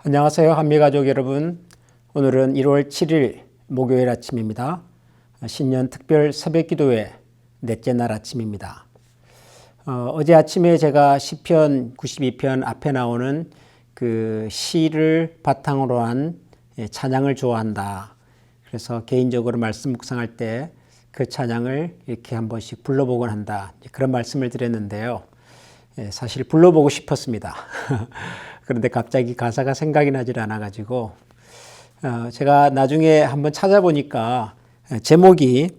안녕하세요. 한미가족 여러분. 오늘은 1월 7일 목요일 아침입니다. 신년 특별 새벽기도회 넷째 날 아침입니다. 어제 아침에 제가 시편 92편 앞에 나오는 그 시를 바탕으로 한 찬양을 좋아한다. 그래서 개인적으로 말씀 묵상할 때 그 찬양을 이렇게 한 번씩 불러보곤 한다. 그런 말씀을 드렸는데요. 사실 불러보고 싶었습니다. 그런데 갑자기 가사가 생각이 나질 않아가지고 제가 나중에 한번 찾아보니까 제목이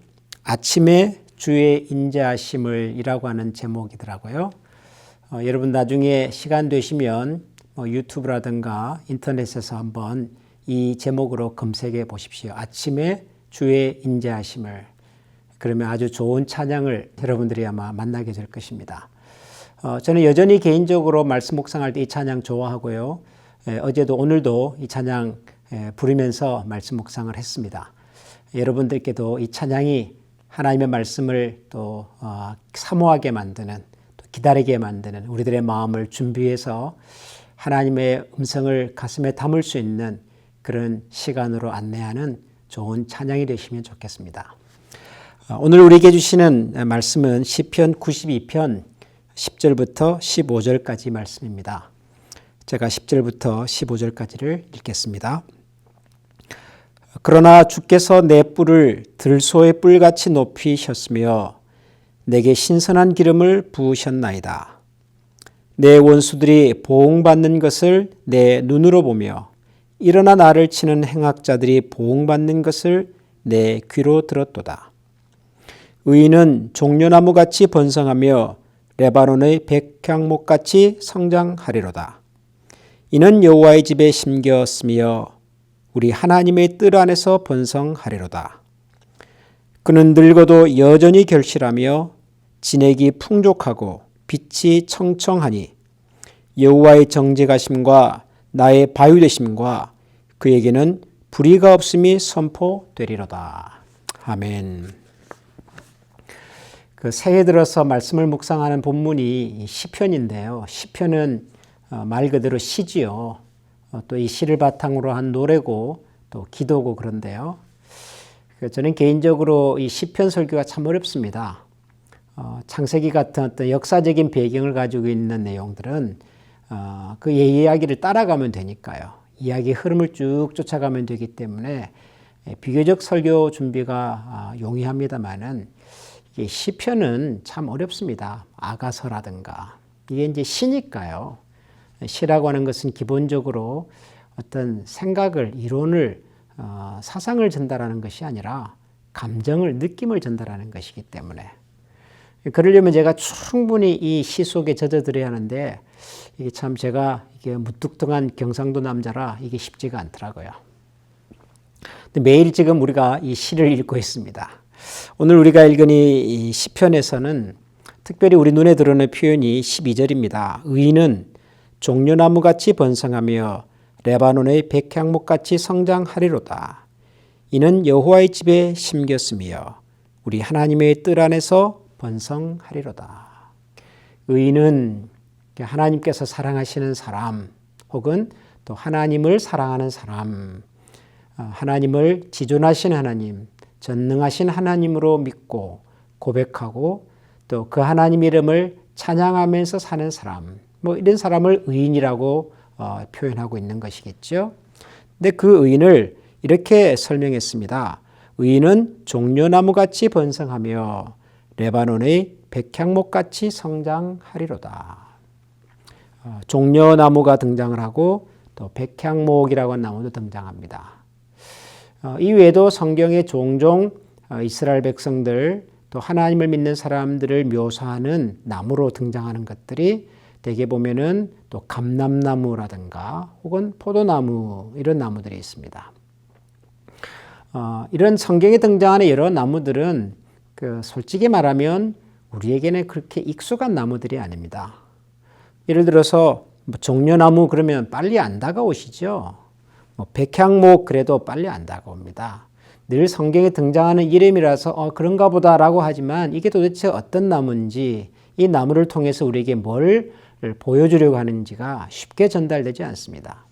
아침에 주의 인자하심을 이라고 하는 제목이더라고요. 여러분 나중에 시간 되시면 유튜브라든가 인터넷에서 한번 이 제목으로 검색해 보십시오. 아침에 주의 인자하심을. 그러면 아주 좋은 찬양을 여러분들이 아마 만나게 될 것입니다. 저는 여전히 개인적으로 말씀 묵상할 때 이 찬양 좋아하고요. 어제도 오늘도 이 찬양 부르면서 말씀 묵상을 했습니다. 여러분들께도 이 찬양이 하나님의 말씀을 또 사모하게 만드는, 또 기다리게 만드는 우리들의 마음을 준비해서 하나님의 음성을 가슴에 담을 수 있는 그런 시간으로 안내하는 좋은 찬양이 되시면 좋겠습니다. 오늘 우리에게 주시는 말씀은 시편 92편 10절부터 15절까지 말씀입니다. 제가 10절부터 15절까지를 읽겠습니다. 그러나 주께서 내 뿔을 들소의 뿔같이 높이셨으며 내게 신선한 기름을 부으셨나이다. 내 원수들이 보응받는 것을 내 눈으로 보며 일어나 나를 치는 행악자들이 보응받는 것을 내 귀로 들었도다. 의인은 종려나무같이 번성하며 레바논의 백향목같이 성장하리로다. 이는 여호와의 집에 심겼으며 우리 하나님의 뜰 안에서 번성하리로다. 그는 늙어도 여전히 결실하며 진액이 풍족하고 빛이 청청하니 여호와의 정직하심과 나의 바유되심과 그에게는 불의가 없음이 선포되리로다. 아멘. 새해 들어서 말씀을 묵상하는 본문이 시편인데요. 시편은 말 그대로 시지요. 또 이 시를 바탕으로 한 노래고 또 기도고 그런데요. 저는 개인적으로 이 시편 설교가 참 어렵습니다. 창세기 같은 어떤 역사적인 배경을 가지고 있는 내용들은 그 이야기를 따라가면 되니까요. 이야기의 흐름을 쭉 쫓아가면 되기 때문에 비교적 설교 준비가 용이합니다만은 이게 시편은 참 어렵습니다. 아가서라든가 이게 이제 시니까요. 시라고 하는 것은 기본적으로 어떤 생각을, 이론을, 사상을 전달하는 것이 아니라 감정을, 느낌을 전달하는 것이기 때문에 그러려면 제가 충분히 이 시 속에 젖어들어야 하는데 이게 참 제가 이게 무뚝뚝한 경상도 남자라 이게 쉽지가 않더라고요. 근데 매일 지금 우리가 이 시를 읽고 있습니다. 오늘 우리가 읽은 이 시편에서는 특별히 우리 눈에 들어오는 표현이 12절입니다. 의인은 종려나무같이 번성하며 레바논의 백향목같이 성장하리로다. 이는 여호와의 집에 심겼으며 우리 하나님의 뜰 안에서 번성하리로다. 의인은 하나님께서 사랑하시는 사람 혹은 또 하나님을 사랑하는 사람, 하나님을 지존하신 하나님, 전능하신 하나님으로 믿고 고백하고 또 그 하나님 이름을 찬양하면서 사는 사람, 이런 사람을 의인이라고 표현하고 있는 것이겠죠. 근데 그 의인을 이렇게 설명했습니다. 의인은 종려나무같이 번성하며 레바논의 백향목같이 성장하리로다. 종려나무가 등장을 하고 또 백향목이라고 하는 나무도 등장합니다. 이외에도 성경에 종종 이스라엘 백성들 또 하나님을 믿는 사람들을 묘사하는 나무로 등장하는 것들이 대개 보면은 또 감람나무라든가 혹은 포도나무 이런 나무들이 있습니다. 이런 성경에 등장하는 여러 나무들은 솔직히 말하면 우리에게는 그렇게 익숙한 나무들이 아닙니다. 예를 들어서 종려나무 그러면 빨리 안 다가오시죠. 백향목 그래도 빨리 안 다가옵니다. 늘 성경에 등장하는 이름이라서 그런가 보다라고 하지만 이게 도대체 어떤 나무인지 이 나무를 통해서 우리에게 뭘 보여주려고 하는지가 쉽게 전달되지 않습니다.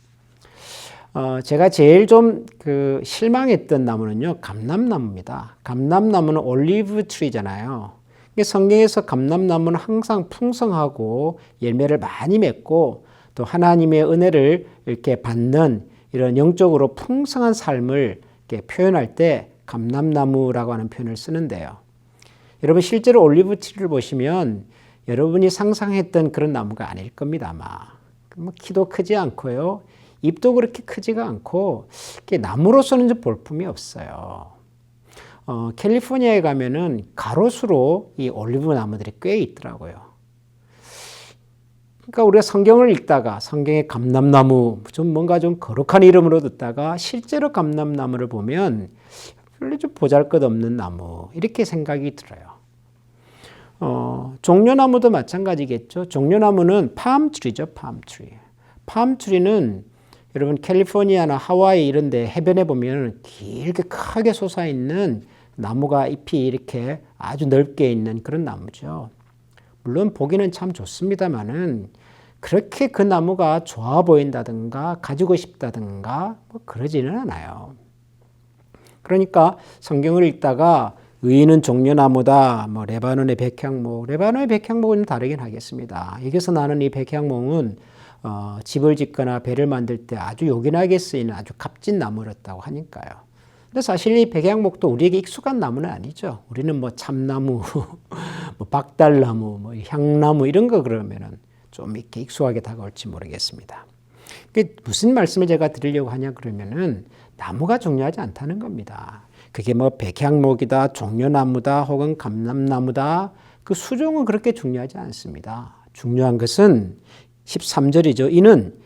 제가 제일 좀 실망했던 나무는요, 감람나무입니다. 감람나무는 올리브 트리잖아요. 성경에서 감람나무는 항상 풍성하고 열매를 많이 맺고 또 하나님의 은혜를 이렇게 받는 이런 영적으로 풍성한 삶을 이렇게 표현할 때 감람나무라고 하는 표현을 쓰는데요. 여러분 실제로 올리브 트리를 보시면 여러분이 상상했던 그런 나무가 아닐 겁니다, 아마. 뭐 키도 크지 않고요. 잎도 그렇게 크지가 않고 나무로서는 좀 볼품이 없어요. 캘리포니아에 가면은 가로수로 이 올리브 나무들이 꽤 있더라고요. 그러니까 우리가 성경을 읽다가 성경의 감람나무 좀 뭔가 좀 거룩한 이름으로 듣다가 실제로 감람나무를 보면 별로 좀 보잘것없는 나무 이렇게 생각이 들어요. 종려나무도 마찬가지겠죠. 종려나무는 팜트리죠, 팜트리. 팜트리는 여러분 캘리포니아나 하와이 이런 데 해변에 보면 길게 크게 솟아있는 나무가 잎이 이렇게 아주 넓게 있는 그런 나무죠. 물론 보기는 참 좋습니다만은 그렇게 그 나무가 좋아 보인다든가 가지고 싶다든가 뭐 그러지는 않아요. 그러니까 성경을 읽다가 의인은 종려나무다, 뭐 레바논의 백향목, 레바논의 백향목은 다르긴 하겠습니다. 여기서 나는 이 백향목은 집을 짓거나 배를 만들 때 아주 요긴하게 쓰이는 아주 값진 나무였다고 하니까요. 근데 사실 이 백향목도 우리에게 익숙한 나무는 아니죠. 우리는 뭐 참나무, 뭐 박달나무, 뭐 향나무 이런 거 그러면은 좀 이렇게 익숙하게 다가올지 모르겠습니다. 무슨 말씀을 제가 드리려고 하냐 그러면은 나무가 중요하지 않다는 겁니다. 그게 뭐 백향목이다, 종려나무다, 혹은 감람나무다. 그 수종은 그렇게 중요하지 않습니다. 중요한 것은 13절이죠. 이는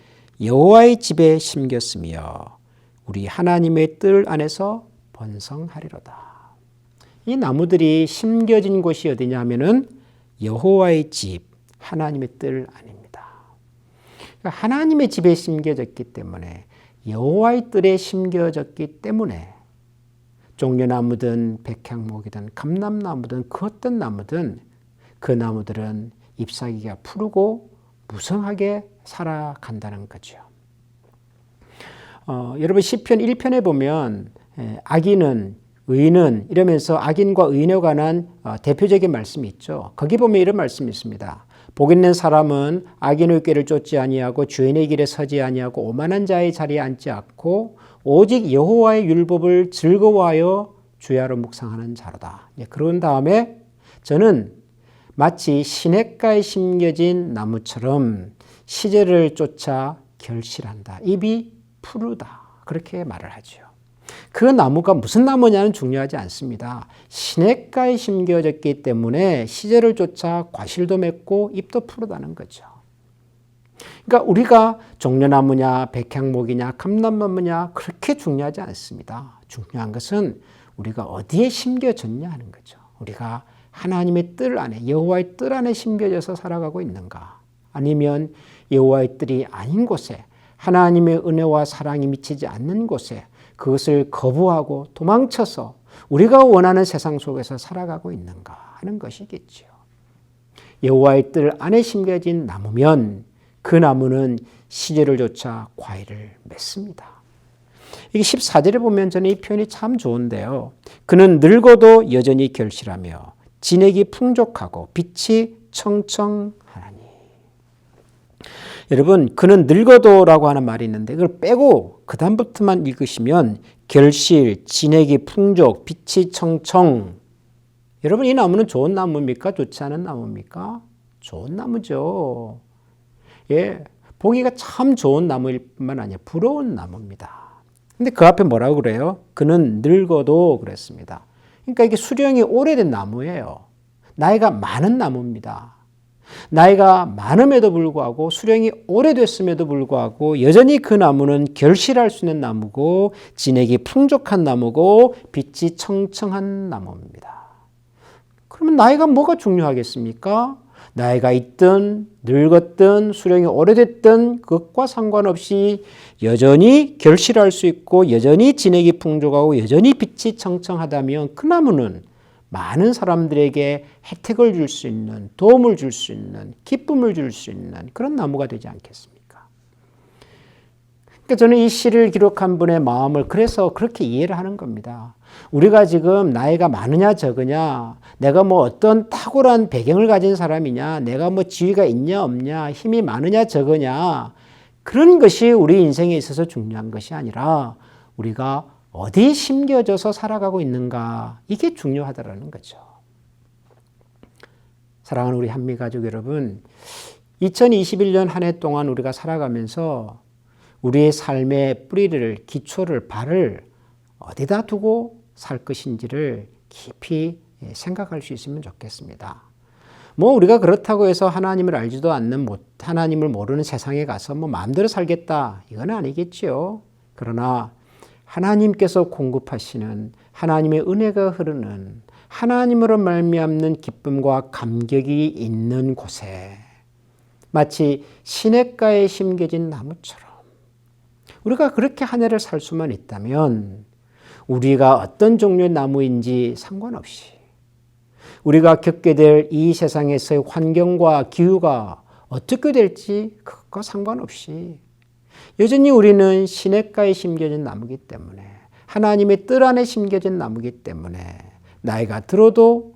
여호와의 집에 심겼으며 우리 하나님의 뜰 안에서 번성하리로다. 이 나무들이 심겨진 곳이 어디냐 하면은 여호와의 집, 하나님의 뜰 안입니다. 그러니까 하나님의 집에 심겨졌기 때문에 여호와의 뜰에 심겨졌기 때문에 종려나무든 백향목이든 감람나무든 그 어떤 나무든 그 나무들은 잎사귀가 푸르고 무성하게 살아간다는 거죠. 여러분 시편 1편에 보면 악인은 의인은 이러면서 악인과 의인에 관한 대표적인 말씀이 있죠. 거기 보면 이런 말씀이 있습니다. 복 있는 사람은 악인의 꾀를 쫓지 아니하고 주인의 길에 서지 아니하고 오만한 자의 자리에 앉지 않고 오직 여호와의 율법을 즐거워하여 주야로 묵상하는 자로다. 그런 다음에 저는 마치 시냇가에 심겨진 나무처럼 시절을 쫓아 결실한다. 잎이 푸르다. 그렇게 말을 하죠. 그 나무가 무슨 나무냐는 중요하지 않습니다. 시냇가에 심겨졌기 때문에 시절을 쫓아 과실도 맺고 잎도 푸르다는 거죠. 그러니까 우리가 종려나무냐 백향목이냐 감람나무냐 그렇게 중요하지 않습니다. 중요한 것은 우리가 어디에 심겨졌냐 하는 거죠. 우리가 하나님의 뜰 안에 여호와의 뜰 안에 심겨져서 살아가고 있는가 아니면 여호와의 뜰이 아닌 곳에 하나님의 은혜와 사랑이 미치지 않는 곳에 그것을 거부하고 도망쳐서 우리가 원하는 세상 속에서 살아가고 있는가 하는 것이겠죠. 여호와의 뜰 안에 심겨진 나무면 그 나무는 시절을 쫓아 과일을 맺습니다. 이게 14절에 보면 저는 이 표현이 참 좋은데요. 그는 늙어도 여전히 결실하며 진액이 풍족하고 빛이 청청하나니. 여러분 그는 늙어도라고 하는 말이 있는데 그걸 빼고 그 다음부터만 읽으시면 결실, 진액이 풍족, 빛이 청청. 여러분 이 나무는 좋은 나무입니까? 좋지 않은 나무입니까? 좋은 나무죠. 예, 보기가 참 좋은 나무일 뿐만 아니라 부러운 나무입니다. 근데 그 앞에 뭐라고 그래요? 그는 늙어도 그랬습니다. 그러니까 이게 수령이 오래된 나무예요. 나이가 많은 나무입니다. 나이가 많음에도 불구하고 수령이 오래됐음에도 불구하고 여전히 그 나무는 결실할 수 있는 나무고 진액이 풍족한 나무고 빛이 청청한 나무입니다. 그러면 나이가 뭐가 중요하겠습니까? 나이가 있든 늙었든 수령이 오래됐든 그것과 상관없이 여전히 결실할 수 있고 여전히 진액이 풍족하고 여전히 빛이 청청하다면 그 나무는 많은 사람들에게 혜택을 줄 수 있는 도움을 줄 수 있는 기쁨을 줄 수 있는 그런 나무가 되지 않겠습니까? 그러니까 저는 이 시를 기록한 분의 마음을 그래서 그렇게 이해를 하는 겁니다. 우리가 지금 나이가 많으냐 적으냐, 내가 뭐 어떤 탁월한 배경을 가진 사람이냐, 내가 뭐 지위가 있냐 없냐, 힘이 많으냐 적으냐, 그런 것이 우리 인생에 있어서 중요한 것이 아니라 우리가 어디에 심겨져서 살아가고 있는가, 이게 중요하다라는 거죠. 사랑하는 우리 한미가족 여러분, 2021년 한 해 동안 우리가 살아가면서 우리의 삶의 뿌리를, 기초를, 발을 어디다 두고 살 것인지를 깊이 생각할 수 있으면 좋겠습니다. 뭐 우리가 그렇다고 해서 하나님을 알지도 않는, 하나님을 모르는 세상에 가서 뭐 마음대로 살겠다, 이건 아니겠지요. 그러나 하나님께서 공급하시는 하나님의 은혜가 흐르는 하나님으로 말미암는 기쁨과 감격이 있는 곳에 마치 시냇가에 심겨진 나무처럼 우리가 그렇게 한 해를 살 수만 있다면 우리가 어떤 종류의 나무인지 상관없이, 우리가 겪게 될 이 세상에서의 환경과 기후가 어떻게 될지 그것과 상관없이 여전히 우리는 시냇가에 심겨진 나무이기 때문에, 하나님의 뜰 안에 심겨진 나무이기 때문에 나이가 들어도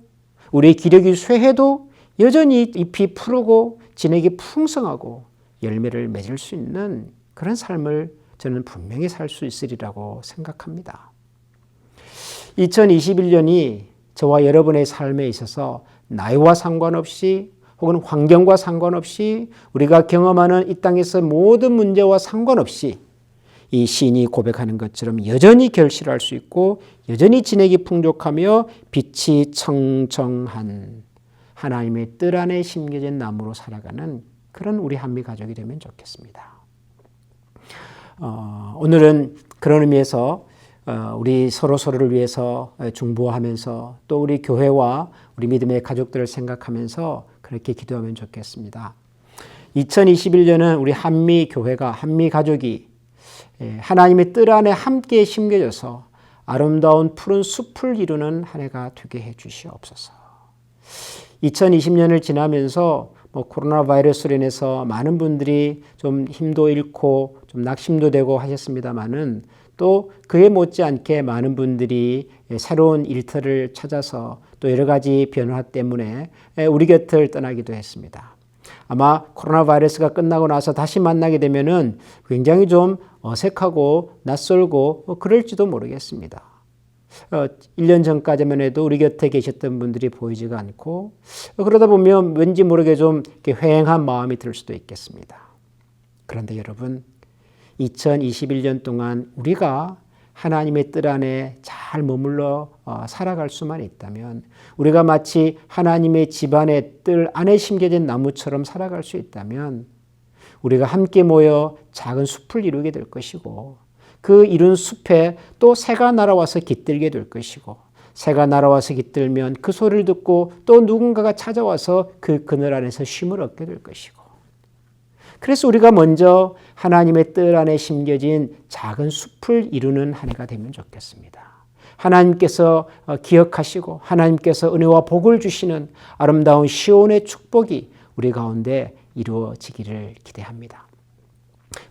우리의 기력이 쇠해도 여전히 잎이 푸르고 진액이 풍성하고 열매를 맺을 수 있는 그런 삶을 저는 분명히 살 수 있으리라고 생각합니다. 2021년이 저와 여러분의 삶에 있어서 나이와 상관없이 혹은 환경과 상관없이 우리가 경험하는 이 땅에서 모든 문제와 상관없이 이 시인이 고백하는 것처럼 여전히 결실할 수 있고 여전히 진액이 풍족하며 빛이 청정한 하나님의 뜰 안에 심겨진 나무로 살아가는 그런 우리 한미 가족이 되면 좋겠습니다. 오늘은 그런 의미에서 우리 서로를 위해서 중보하면서 또 우리 교회와 우리 믿음의 가족들을 생각하면서 그렇게 기도하면 좋겠습니다. 2021년은 우리 한미 교회가, 한미 가족이 하나님의 뜰 안에 함께 심겨져서 아름다운 푸른 숲을 이루는 한 해가 되게 해 주시옵소서. 2020년을 지나면서 코로나 바이러스로 인해서 많은 분들이 좀 힘도 잃고 좀 낙심도 되고 하셨습니다만은 또 그에 못지않게 많은 분들이 새로운 일터를 찾아서 또 여러 가지 변화 때문에 우리 곁을 떠나기도 했습니다. 아마 코로나 바이러스가 끝나고 나서 다시 만나게 되면은 굉장히 좀 어색하고 낯설고 그럴지도 모르겠습니다. 1년 전까지만 해도 우리 곁에 계셨던 분들이 보이지가 않고 그러다 보면 왠지 모르게 좀 이렇게 회행한 마음이 들 수도 있겠습니다. 그런데 여러분, 2021년 동안 우리가 하나님의 뜰 안에 잘 머물러 살아갈 수만 있다면, 우리가 마치 하나님의 집안의 뜰 안에 심겨진 나무처럼 살아갈 수 있다면 우리가 함께 모여 작은 숲을 이루게 될 것이고, 그 이룬 숲에 또 새가 날아와서 깃들게 될 것이고, 새가 날아와서 깃들면 그 소리를 듣고 또 누군가가 찾아와서 그 그늘 안에서 쉼을 얻게 될 것이고, 그래서 우리가 먼저 하나님의 뜰 안에 심겨진 작은 숲을 이루는 한 해가 되면 좋겠습니다. 하나님께서 기억하시고 하나님께서 은혜와 복을 주시는 아름다운 시온의 축복이 우리 가운데 이루어지기를 기대합니다.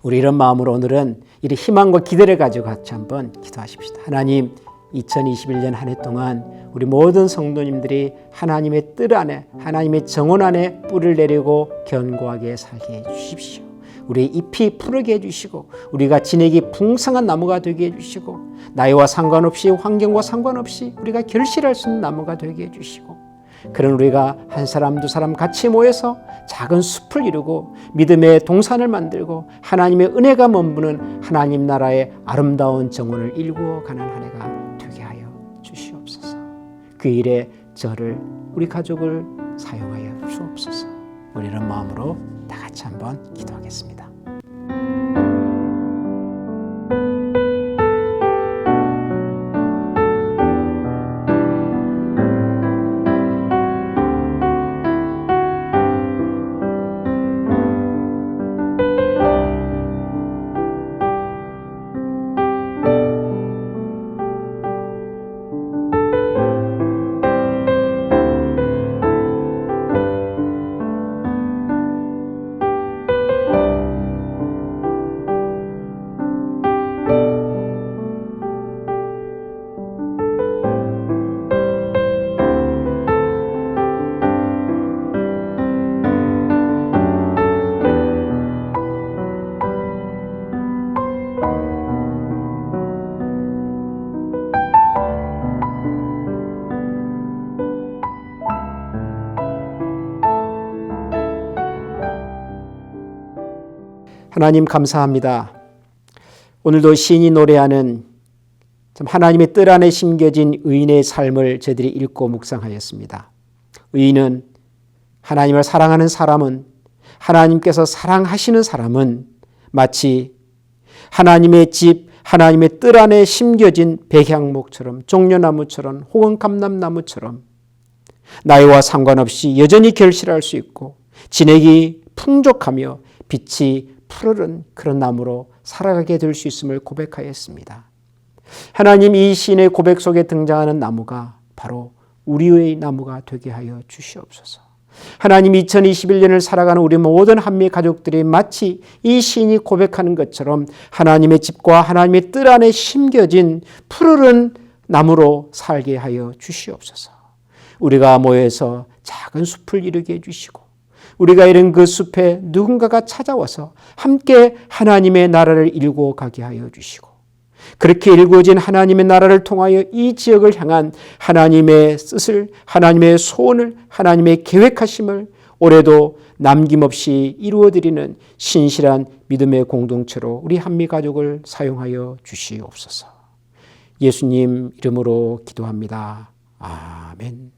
우리 이런 마음으로 오늘은 이 희망과 기대를 가지고 같이 한번 기도하십시다. 하나님, 2021년 한 해 동안 우리 모든 성도님들이 하나님의 뜰 안에, 하나님의 정원 안에 뿔을 내리고 견고하게 살게 해주십시오. 우리의 잎이 푸르게 해주시고 우리가 진액이 풍성한 나무가 되게 해주시고 나이와 상관없이 환경과 상관없이 우리가 결실할 수 있는 나무가 되게 해주시고, 그런 우리가 한 사람 두 사람 같이 모여서 작은 숲을 이루고 믿음의 동산을 만들고 하나님의 은혜가 머무는 하나님 나라의 아름다운 정원을 일구어가는 한 해가 되게 하여 주시옵소서. 그 일에 저를, 우리 가족을 사용하여 주옵소서. 우리 이런 마음으로 다 같이 한번 기도하겠습니다. 하나님 감사합니다. 오늘도 시인이 노래하는 참 하나님의 뜰 안에 심겨진 의인의 삶을 저희들이 읽고 묵상하였습니다. 의인은 하나님을 사랑하는 사람은, 하나님께서 사랑하시는 사람은 마치 하나님의 집, 하나님의 뜰 안에 심겨진 백향목처럼, 종려나무처럼 혹은 감람나무처럼 나이와 상관없이 여전히 결실할 수 있고 진액이 풍족하며 빛이 푸르른 그런 나무로 살아가게 될 수 있음을 고백하였습니다. 하나님, 이 시인의 고백 속에 등장하는 나무가 바로 우리의 나무가 되게 하여 주시옵소서. 하나님, 2021년을 살아가는 우리 모든 한미 가족들이 마치 이 시인이 고백하는 것처럼 하나님의 집과 하나님의 뜰 안에 심겨진 푸르른 나무로 살게 하여 주시옵소서. 우리가 모여서 작은 숲을 이루게 해주시고 우리가 이룬 그 숲에 누군가가 찾아와서 함께 하나님의 나라를 이루고 가게 하여 주시고 그렇게 일구어진 하나님의 나라를 통하여 이 지역을 향한 하나님의 뜻을, 하나님의 소원을, 하나님의 계획하심을 올해도 남김없이 이루어드리는 신실한 믿음의 공동체로 우리 한미가족을 사용하여 주시옵소서. 예수님 이름으로 기도합니다. 아멘.